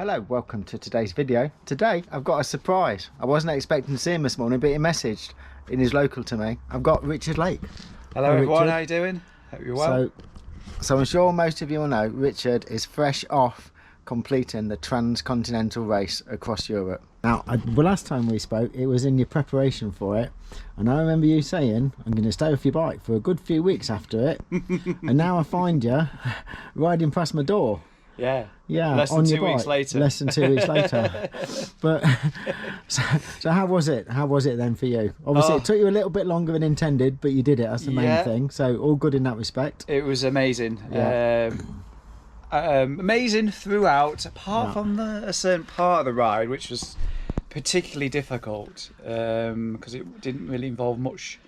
Hello, welcome to today's video. Today I've got a surprise. I wasn't expecting to see him this morning, but he messaged and he's local to me. I've got Richard Lake. Hello everyone, how you doing? Hope you're well. So I'm sure most of you will know Richard is fresh off completing the Transcontinental race across Europe. Now, the last time we spoke, it was in your preparation for it, and I remember you saying, I'm going to stay off your bike for a good few weeks after it, and now I find you riding past my door. Yeah, less than 2 weeks later. Less than 2 weeks later. But so how was it? How was it then for you? Obviously, it took you a little bit longer than intended, but you did it. That's the main thing. So all good in that respect. It was amazing. Yeah. Amazing throughout, apart from a certain part of the ride, which was particularly difficult because it didn't really involve much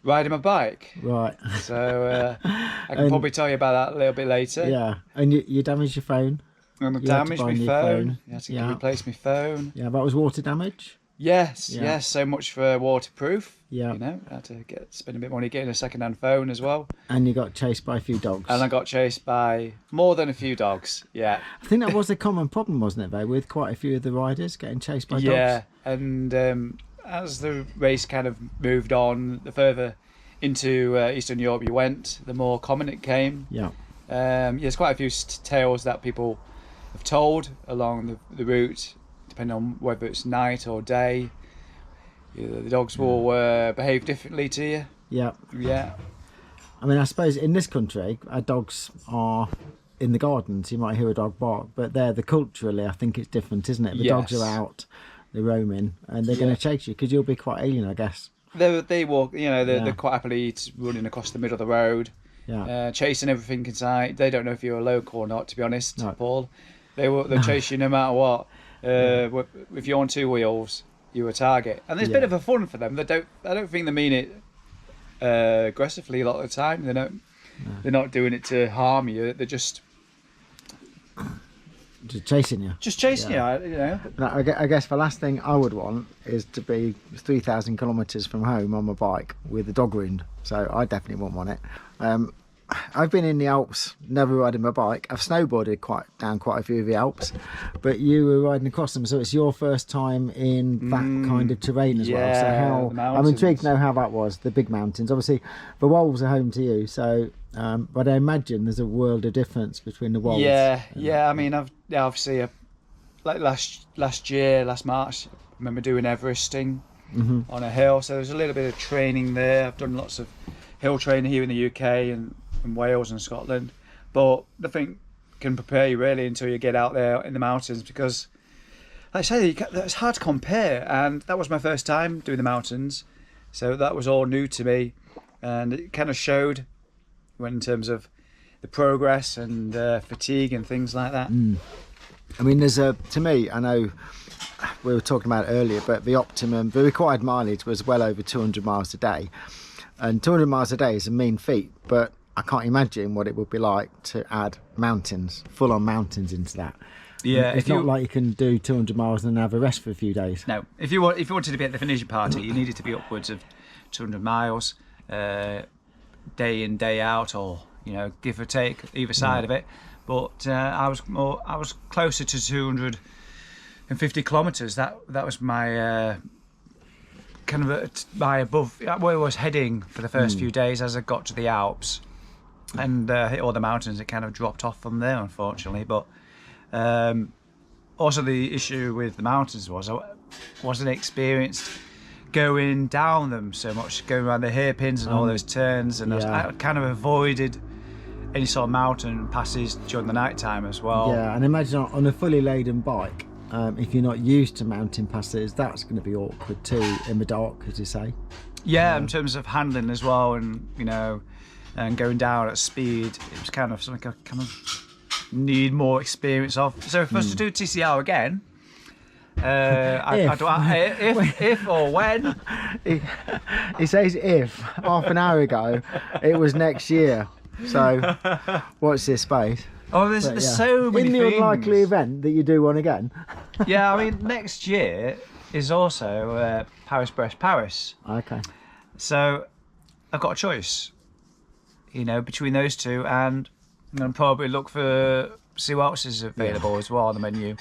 riding my bike. Right. So I can probably tell you about that a little bit later. Yeah. And you damaged your phone. And I damaged my phone. You had to replace my phone. Yeah, that was water damage. Yes, yes. So much for waterproof. Yeah. You know, I had to spend a bit of money getting a second-hand phone as well. And you got chased by a few dogs. And I got chased by more than a few dogs. Yeah. I think that was a common problem, wasn't it, though, with quite a few of the riders getting chased by dogs. Yeah, and as the race kind of moved on, the further into Eastern Europe you went, the more common it came. Yeah. There's quite a few tales that people have told along the route, depending on whether it's night or day. The dogs will behave differently to you. Yeah. Yeah. I mean, I suppose in this country, our dogs are in the gardens. You might hear a dog bark, but culturally, I think it's different, isn't it? The dogs are out, they're roaming, and they're going to chase you because you'll be quite alien, I guess. They walk, you know, they're quite happily running across the middle of the road, chasing everything in sight. They don't know if you're a local or not, to be honest, Paul. They'll chase you no matter what. If you're on two wheels, you're a target, and it's a bit of a fun for them. I don't think they mean it aggressively a lot of the time. They're not doing it to harm you. They're just chasing you. Just chasing you, you know. Now, I guess the last thing I would want is to be 3,000 kilometres from home on my bike with a dog wound. So I definitely wouldn't want it. I've been in the Alps, never riding my bike. I've snowboarded down quite a few of the Alps, but you were riding across them, so it's your first time in that kind of terrain as well. So I'm intrigued to know how that was, the big mountains. Obviously, the Wolds are home to you, so but I imagine there's a world of difference between the Wolds. I mean, obviously, like last March, I remember doing Everesting on a hill, so there's a little bit of training there. I've done lots of hill training here in the UK and Wales and Scotland, but nothing can prepare you really until you get out there in the mountains, because like I say, it's hard to compare, and that was my first time doing the mountains, so that was all new to me, and it kind of showed in terms of the progress and fatigue and things like that. I mean, to me, I know we were talking about it earlier, but the required mileage was well over 200 miles a day, and 200 miles a day is a mean feat, but I can't imagine what it would be like to add mountains, full-on mountains into that. Yeah, it's not like you can do 200 miles and then have a rest for a few days. No, if you wanted to be at the finishing party, you needed to be upwards of 200 miles, day in, day out, or give or take either side of it. But I was closer to 250 kilometres. That was my kind of my above where I was heading for the first few days. As I got to the Alps and hit all the mountains, it kind of dropped off from there, unfortunately. But also the issue with the mountains was I wasn't experienced going down them so much, going around the hairpins and all those turns, and I kind of avoided any sort of mountain passes during the night time as well. Yeah, and imagine on a fully laden bike, if you're not used to mountain passes, that's going to be awkward too in the dark, as you say. Yeah, in terms of handling as well, and and going down at speed, it was kind of something I kind of need more experience of. So if I was to do TCR again, if or when. He says if. Half an hour ago, it was next year. So watch this space. Oh, there's so many things. In the unlikely event that you do one again. Yeah, I mean, next year is also Paris. Okay. So I've got a choice, between those two, and I'm going to probably look see what else is available as well on the menu.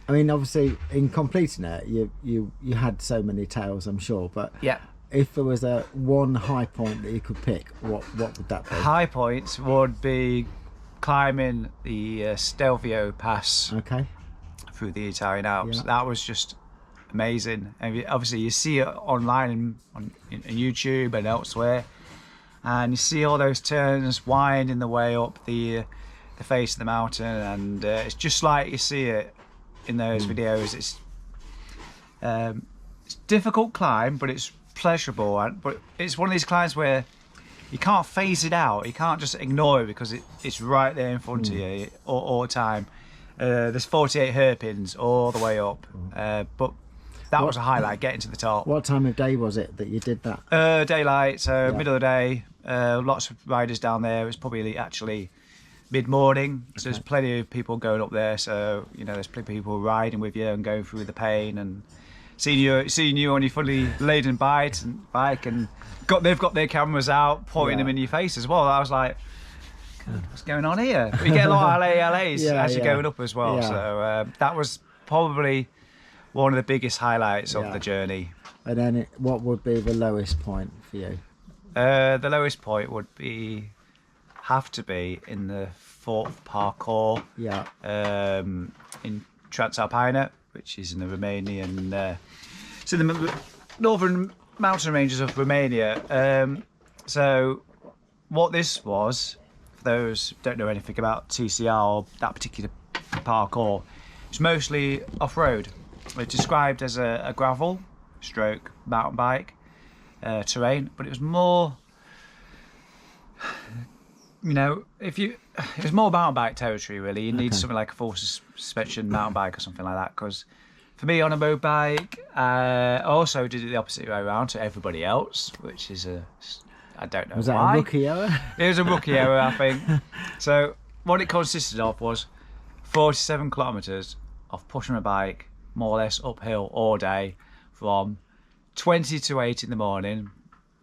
I mean, obviously, in completing it, you had so many tails, I'm sure. But Yeah. if there was a one high point that you could pick, what would that be? High points would be climbing the Stelvio Pass Okay. through the Italian Alps. Yeah. That was just amazing. And obviously, you see it online on YouTube and elsewhere, and you see all those turns winding the way up the face of the mountain, and it's just like you see it in those videos. It's difficult climb, but it's pleasurable. But it's one of these climbs where you can't phase it out. You can't just ignore it because it's right there in front of you all the time. There's 48 hairpins all the way up, but that was a highlight, getting to the top. What time of day was it that you did that? Daylight, so middle of the day. Lots of riders down there. It was probably actually mid-morning, so there's plenty of people going up there. So there's plenty of people riding with you and going through the pain and seeing you on your fully laden bike, and they've got their cameras out, pointing them in your face as well. I was like, God, what's going on here? But you get a lot of LAs as you're going up as well. Yeah. So that was probably one of the biggest highlights of the journey. And then what would be the lowest point for you? The lowest point would have to be in the fourth parkour. Yeah. In Transcontinental, which is in the Romanian. It's in the northern mountain ranges of Romania. So what this was, for those who don't know anything about TCR or that particular parkour, it's mostly off-road. It's described as a gravel stroke mountain bike terrain, but it was more, it was more mountain bike territory really. You need something like a full suspension mountain bike or something like that, because for me on a road bike, I also did it the opposite way around to everybody else, which is I don't know why. Was that a rookie error? It was a rookie error, I think. So what it consisted of was 47 kilometres of pushing my bike more or less uphill all day from 20 to 8 in the morning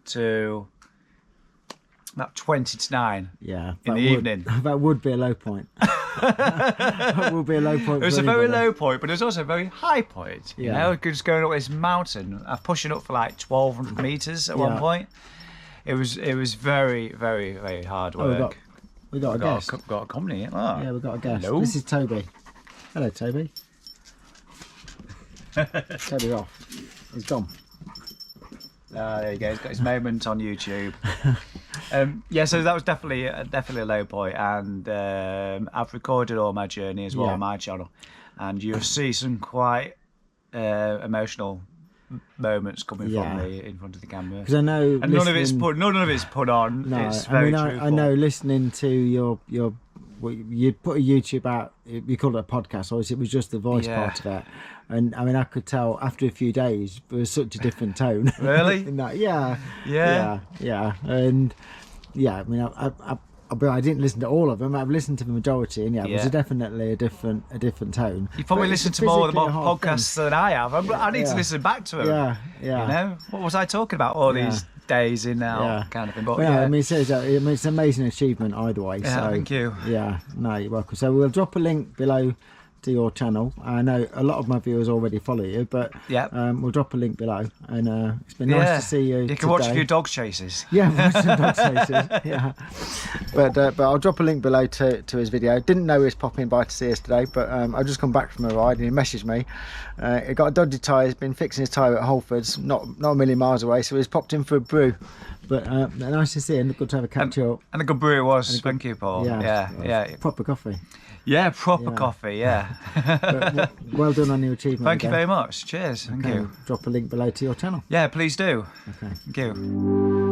to about 20 to 9 in the evening. That would be a low point. That would be a low point. It was a very low point, but it was also a very high point. Just going up this mountain, pushing up for like 1,200 metres at one point. It was very, very, very hard work. We got a guest. Got a company. Oh. Yeah, we got a guest. Hello. This is Toby. Hello, Toby. Toby's off. He's gone. There you go. He's got his moment on YouTube. So that was definitely a low point, and I've recorded all my journey as well on my channel, and you'll see some quite emotional moments coming from me in front of the camera. Because I know, and none of it's put on. No, it's very truthful. I know. Listening to your you put a YouTube out. You call it a podcast, or it was just the voice part of it. And I mean, I could tell after a few days there was such a different tone. Really? In that, yeah. And I mean, I didn't listen to all of them. I've listened to the majority, and it was definitely a different tone. You probably listened to more podcasts than I have. I need to listen back to them. Yeah. What was I talking about all these days in now, kind of thing? But I mean, it's an amazing achievement either way. Yeah, so, thank you. Yeah, no, you're welcome. So we'll drop a link below to your channel. I know a lot of my viewers already follow you, but we'll drop a link below, and it's been nice to see you. You can watch a few dog chases. Yeah, watch some dog chases. Yeah, but I'll drop a link below to his video. Didn't know he was popping by to see us today, but I've just come back from a ride and he messaged me. He got a dodgy tyre. He's been fixing his tyre at Holford's, not a million miles away, so he's popped in for a brew. But nice to see him. Good to have a catch up. And a good brew it was. Thank you, Paul. Yeah. Proper coffee. Yeah, proper coffee, But well done on your achievement. Thank you very much. Cheers. Thank you. Drop a link below to your channel. Yeah, please do. Okay. Thank you.